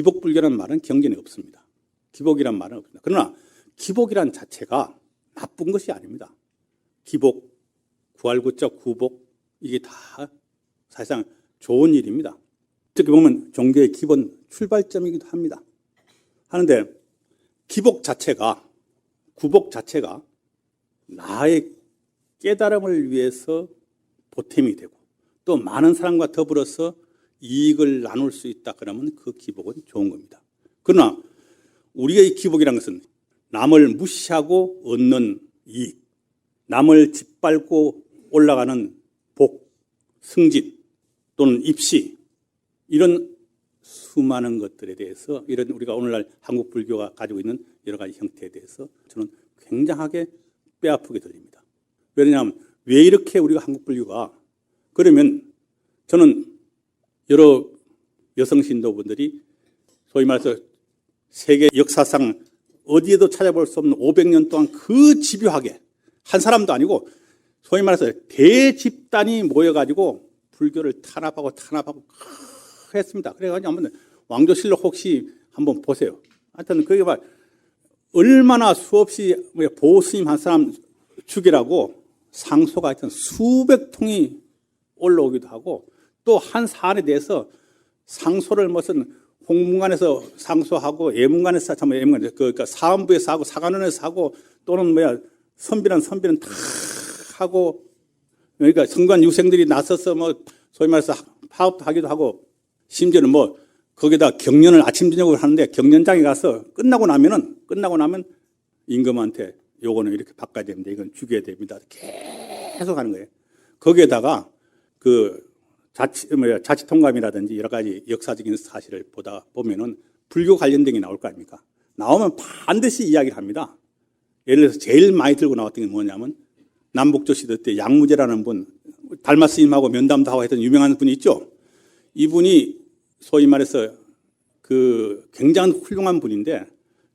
기복불교라는 말은 경전에 없습니다. 기복이란 말은 없습니다. 그러나 기복이란 자체가 나쁜 것이 아닙니다. 기복, 구할구자 구복, 이게 다 사실상 좋은 일입니다. 어떻게 보면 종교의 기본 출발점이기도 합니다. 하는데 기복 자체가, 구복 자체가 나의 깨달음을 위해서 보탬이 되고 또 많은 사람과 더불어서 이익을 나눌 수 있다 그러면 그 기복은 좋은 겁니다. 그러나 우리의 기복이라는 것은 남을 무시하고 얻는 이익, 남을 짓밟고 올라가는 복, 승진 또는 입시, 이런 수많은 것들에 대해서, 이런 우리가 오늘날 한국 불교가 가지고 있는 여러 가지 형태에 대해서 저는 굉장하게 뼈아프게 들립니다. 왜냐하면 왜 이렇게 우리가 한국 불교가, 그러면 저는 여러 여성 신도분들이 소위 말해서 세계 역사상 어디에도 찾아볼 수 없는 500년 동안 그 집요하게 한 사람도 아니고 소위 말해서 대집단이 모여가지고 불교를 탄압하고 했습니다. 그래가지고 한번 왕조실록 혹시 한번 보세요. 하여튼 그게 막 얼마나 수없이 보스님 한 사람 죽이라고 상소가 하여튼 수백 통이 올라오기도 하고 또 한 사안에 대해서 상소를 무슨 홍문관에서 상소하고 예문관에서 그러니까 사원부에서 하고 사관원에서 하고 또는 선비는 다 하고, 그러니까 성관 유생들이 나서서 소위 말해서 파업도 하기도 하고, 심지어는 거기다 경련을 아침 저녁으로 하는데 경련장에 가서 끝나고 나면 임금한테 요거는 이렇게 바꿔야 됩니다. 이건 죽여야 됩니다. 계속 하는 거예요. 거기에다가 그 자치통감이라든지 여러 가지 역사적인 사실을 보다 보면은 불교 관련된 게 나올 거 아닙니까? 나오면 반드시 이야기를 합니다. 예를 들어서 제일 많이 들고 나왔던 게 뭐냐면 남북조 시대 때 양무제라는 분, 달마 스님하고 면담도 하고 했던 유명한 분이 있죠. 이분이 소위 말해서 그 굉장한 훌륭한 분인데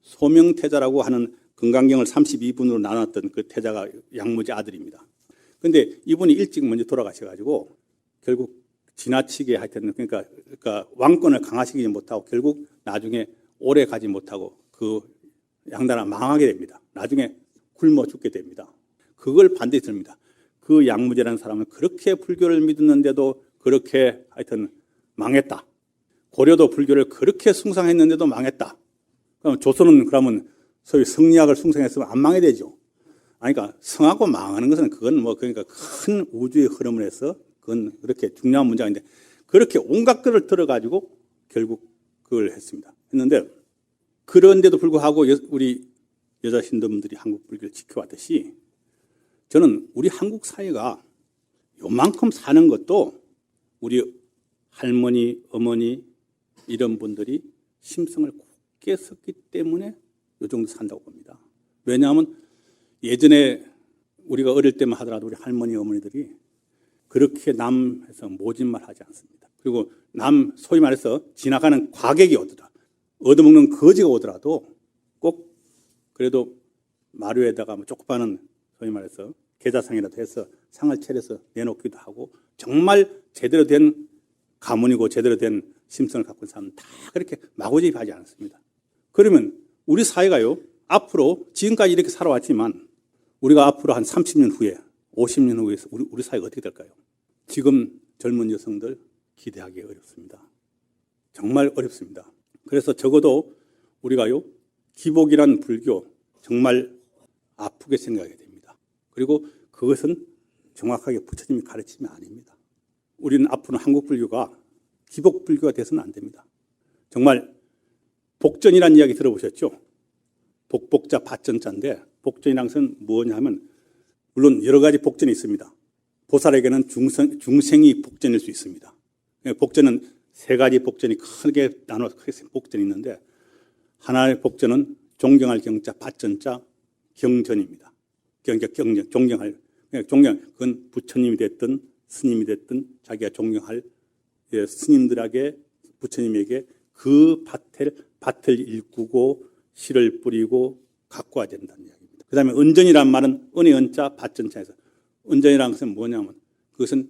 소명태자라고 하는 금강경을 32분으로 나눴던 그 태자가 양무제 아들입니다. 그런데 이분이 일찍 먼저 돌아가셔가지고 결국 지나치게 하여튼 그러니까 왕권을 강화시키지 못하고 결국 나중에 오래 가지 못하고 그 양나라 망하게 됩니다. 나중에 굶어 죽게 됩니다. 그걸 반드시 듭니다. 그 양무제라는 사람은 그렇게 불교를 믿었는데도 그렇게 하여튼 망했다. 고려도 불교를 그렇게 숭상했는데도 망했다. 그럼 조선은 그러면 소위 성리학을 숭상했으면 안 망해야 되죠. 그러니까 성하고 망하는 것은 그건 그러니까 큰 우주의 흐름을 해서 그건 그렇게 중요한 문장인데 그렇게 온갖 것을 들어가지고 결국 그걸 했는데 그런데도 불구하고 우리 여자 신도분들이 한국 불교를 지켜왔듯이 저는 우리 한국 사회가 요만큼 사는 것도 우리 할머니, 어머니 이런 분들이 심성을 굳게 썼기 때문에 요 정도 산다고 봅니다. 왜냐하면 예전에 우리가 어릴 때만 하더라도 우리 할머니, 어머니들이 그렇게 남해서 모진 말 하지 않습니다. 그리고 소위 말해서 지나가는 과객이 오더라, 얻어먹는 거지가 오더라도 꼭 그래도 마루에다가 쪽파는 소위 말해서 계좌상이라도 해서 상을 차려서 내놓기도 하고 정말 제대로 된 가문이고 제대로 된 심성을 갖고 있는 사람은 다 그렇게 마구잡이하지 않았습니다. 그러면 우리 사회가요, 앞으로 지금까지 이렇게 살아왔지만 우리가 앞으로 한 30년 후에 50년 후에 우리 사회가 어떻게 될까요? 지금 젊은 여성들 기대하기 어렵습니다. 정말 어렵습니다. 그래서 적어도 우리가요, 기복이란 불교 정말 아프게 생각해야 됩니다. 그리고 그것은 정확하게 부처님이 가르침이 아닙니다. 우리는 앞으로 한국 불교가 기복 불교가 돼서는 안 됩니다. 정말 복전이라는 이야기 들어보셨죠? 복복자 밭전자인데 복전이라는 것은 뭐냐 하면 물론 여러 가지 복전이 있습니다. 보살에게는 중생이 복전일 수 있습니다. 복전은 세 가지 복전이 크게 나눠서 복전이 있는데 하나의 복전은 존경할 경자 밭전자 경전입니다. 그러니까 존경할 그건 부처님이 됐든 스님이 됐든 자기가 존경할 스님들에게 부처님에게 그 밭을 일구고 씨를 뿌리고 가꿔야 된다는 이야기입니다. 그 다음에 은전이란 말은 은의 은자 밭전자에서 은전이라는 것은 뭐냐면 그것은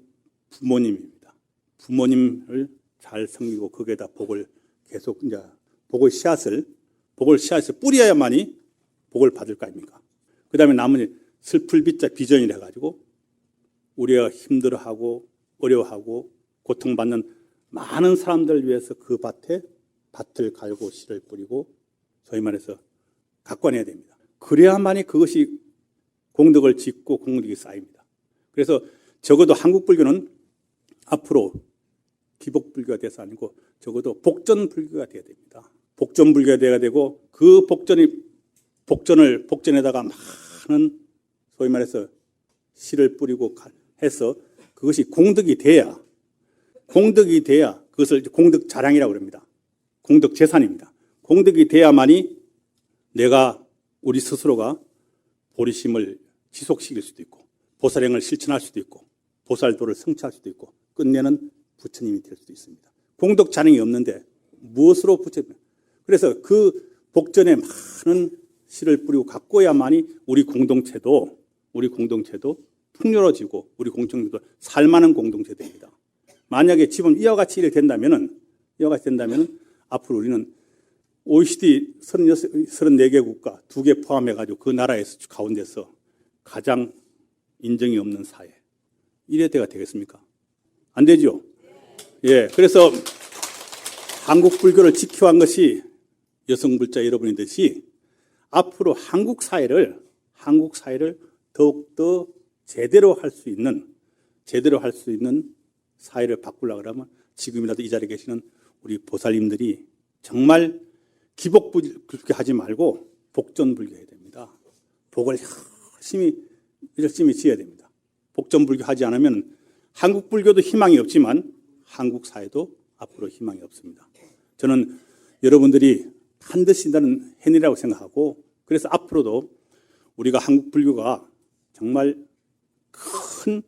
부모님입니다. 부모님을 잘 섬기고 거기에다 복을 계속 이제 복을 씨앗을 뿌려야만이 복을 받을 거 아닙니까? 그 다음에 나머지 슬플 빚자 비전이라 해가지고 우리가 힘들어하고 어려워하고 고통받는 많은 사람들을 위해서 그 밭을 갈고 씨를 뿌리고 소위 말해서 가꿔내야 됩니다. 그래야만이 그것이 공덕을 짓고 공덕이 쌓입니다. 그래서 적어도 한국 불교는 앞으로 기복불교가 돼서 아니고 적어도 복전불교가 돼야 됩니다. 복전불교가 돼야 되고 그 복전에다가 많은 소위 말해서 씨를 뿌리고 해서 그것이 공덕이 돼야 그것을 공덕 자량이라고 합니다. 공덕 재산입니다. 공덕이 돼야만이 우리 스스로가 보리심을 지속시킬 수도 있고 보살행을 실천할 수도 있고 보살도를 성취할 수도 있고 끝내는 부처님이 될 수도 있습니다. 공덕 자량이 없는데 무엇으로 부처님? 그래서 그 복전에 많은 씨를 뿌리고 가꿔야만이 우리 공동체도 풍요로워지고 우리 공동체도 살만한 공동체입니다. 만약에 지금 이와 같이 일이 된다면은 앞으로 우리는 OECD 34개 국가 2개 포함해가지고 그 나라에서 가운데서 가장 인정이 없는 사회. 이래 때가 되겠습니까? 안 되죠? 예. 그래서 한국 불교를 지켜한 것이 여성불자 여러분이듯이 앞으로 한국 사회를 더욱더 제대로 할 수 있는 사회를 바꾸려고 하면 지금이라도 이 자리에 계시는 우리 보살님들이 정말 기복불교 하지 말고 복전불교 해야 됩니다. 복을 열심히 지어야 됩니다. 복전불교 하지 않으면 한국 불교도 희망이 없지만 한국 사회도 앞으로 희망이 없습니다. 저는 여러분들이 반드시 나는 해내라고 생각하고 그래서 앞으로도 우리가 한국 불교가 정말 큰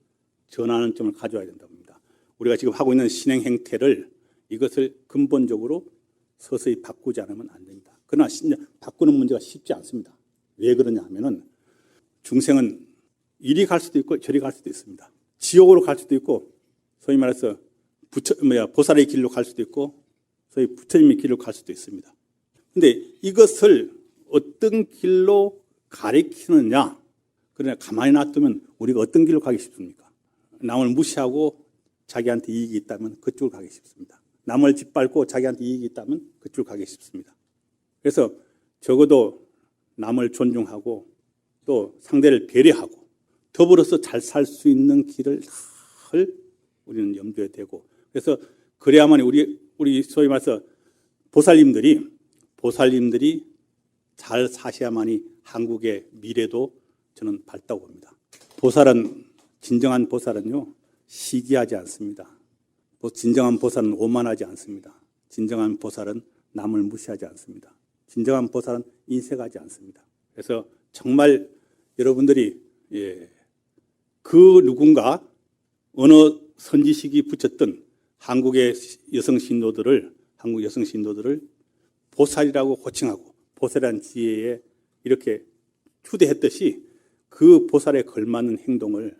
전환의 점을 가져와야 된다고 합니다. 우리가 지금 하고 있는 신행 행태를 이것을 근본적으로 서서히 바꾸지 않으면 안 됩니다. 그러나 바꾸는 문제가 쉽지 않습니다. 왜 그러냐 하면은 중생은 이리 갈 수도 있고 저리 갈 수도 있습니다. 지옥으로 갈 수도 있고 소위 말해서 보살의 길로 갈 수도 있고 소위 부처님의 길로 갈 수도 있습니다. 근데 이것을 어떤 길로 가리키느냐? 그러나 가만히 놔두면 우리가 어떤 길로 가기 쉽습니까? 남을 무시하고 자기한테 이익이 있다면 그쪽으로 가기 쉽습니다. 남을 짓밟고 자기한테 이익이 있다면 그쪽으로 가기 쉽습니다. 그래서 적어도 남을 존중하고 또 상대를 배려하고 더불어서 잘 살 수 있는 길을 우리는 염두에 대고 그래서 그래야만 우리 소위 말해서 보살님들이 잘 사셔야만이 한국의 미래도 저는 밝다고 봅니다. 진정한 보살은요, 시기하지 않습니다. 진정한 보살은 오만하지 않습니다. 진정한 보살은 남을 무시하지 않습니다. 진정한 보살은 인색하지 않습니다. 그래서 정말 여러분들이 누군가 어느 선지식이 붙였던 한국 여성 신도들을 보살이라고 호칭하고 보살이라는 지혜에 이렇게 추대했듯이 그 보살에 걸맞는 행동을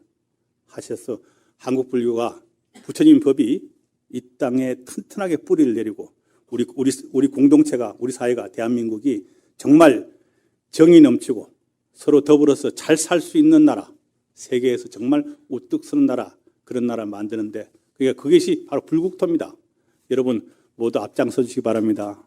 하셔서 한국 불교가 부처님 법이 이 땅에 튼튼하게 뿌리를 내리고 우리 공동체가 우리 사회가 대한민국이 정말 정이 넘치고 서로 더불어서 잘 살 수 있는 나라 세계에서 정말 우뚝 서는 나라 그런 나라 만드는데 그것이 바로 불국토입니다. 여러분 모두 앞장서 주시기 바랍니다.